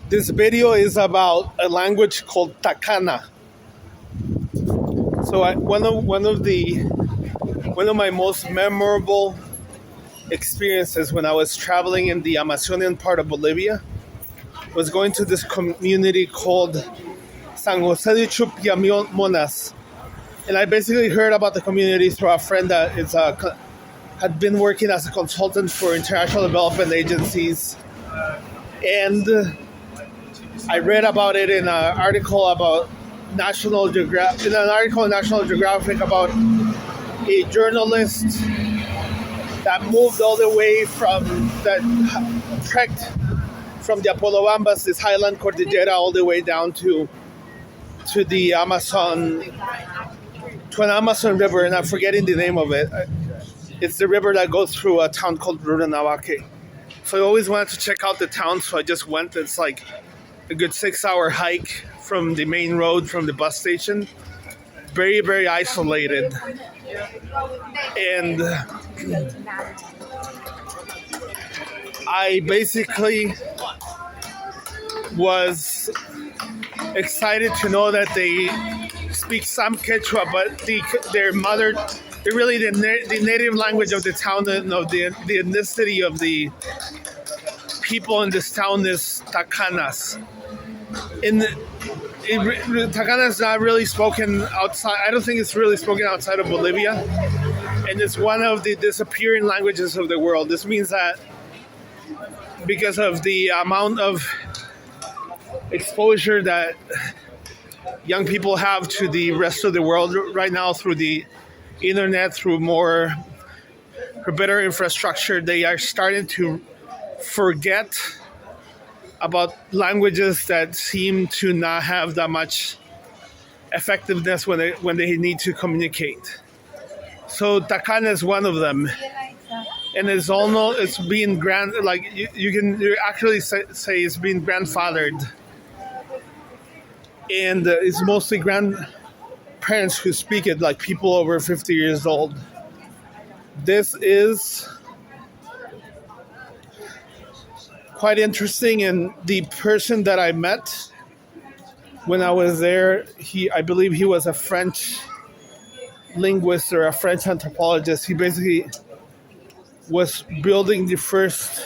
This video is about a language called tacana. So one of my most memorable experiences when I was traveling in the Amazonian part of Bolivia was going to this community called San Jose de Chupiamonas. And I basically heard about the community through a friend that had been working as a consultant for international development agencies. And I read about it in an article about National Geographic, in an article in National Geographic about a journalist that moved all the way trekked from the Apolobambas, this highland cordillera, all the way down to the Amazon, to an Amazon river, and I'm forgetting the name of it. It's the river that goes through a town called Rurrenabaque. So I always wanted to check out the town, so I just went. It's like a good 6-hour hike from the main road, from the bus station. Very, very isolated. And I basically was excited to know that they speak some Quechua, but the native language of the town, the ethnicity of the people in this town is tacanas. Tacana is not really spoken outside. I don't think it's really spoken outside of Bolivia, and it's one of the disappearing languages of the world. This means that because of the amount of exposure that young people have to the rest of the world right now through the internet, through better infrastructure, they are starting to forget about languages that seem to not have that much effectiveness when they need to communicate. So Tacana is one of them, and it's being you actually say it's being grandfathered, and it's mostly grandparents who speak it, like people over 50 years old. This is quite interesting, and the person that I met when I was there, I believe he was a French linguist or a French anthropologist. He basically was building the first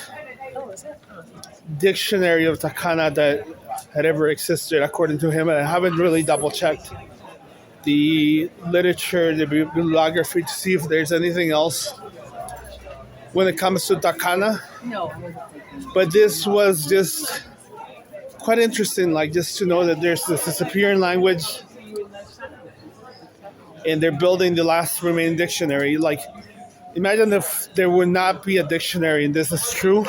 dictionary of Tacana that had ever existed, according to him, and I haven't really double-checked the literature, the bibliography, to see if there's anything else when it comes to Tacana. No. But this was just quite interesting, just to know that there's this disappearing language, and they're building the last remaining dictionary. Imagine if there would not be a dictionary and this is true,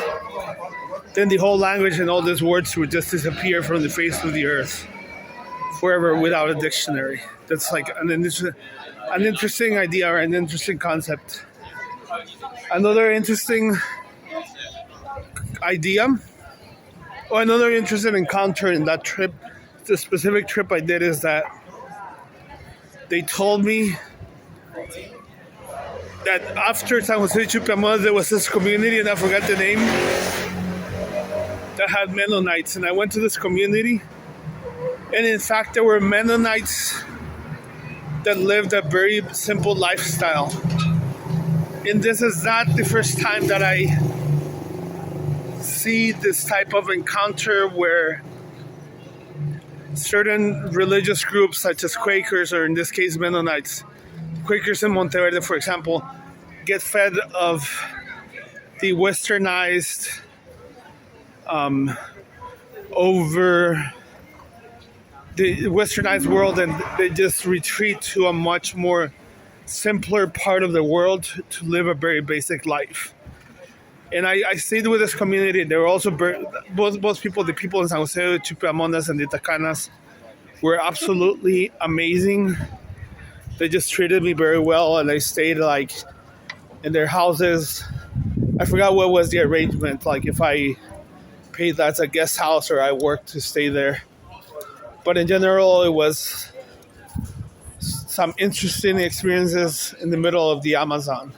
then the whole language and all these words would just disappear from the face of the earth forever without a dictionary. That's like an interesting idea or an interesting concept. Another interesting idea, or another interesting encounter in that trip, the specific trip I did, is that they told me that after San Jose de Chupiamonas, there was this community, and I forgot the name, that had Mennonites. And I went to this community, and in fact, there were Mennonites that lived a very simple lifestyle. And this is not the first time that I see this type of encounter where certain religious groups, such as Quakers, or in this case Mennonites, Quakers in Monteverde, for example, get fed of the westernized, world, and they just retreat to a much more simpler part of the world to live a very basic life. And I stayed with this community. They were also both people, the people in San Jose de Chupiamonas and the Tacanas, were absolutely amazing. They just treated me very well, and I stayed in their houses. I forgot what was the arrangement, if I paid as a guest house or I worked to stay there. But in general, it was some interesting experiences in the middle of the Amazon.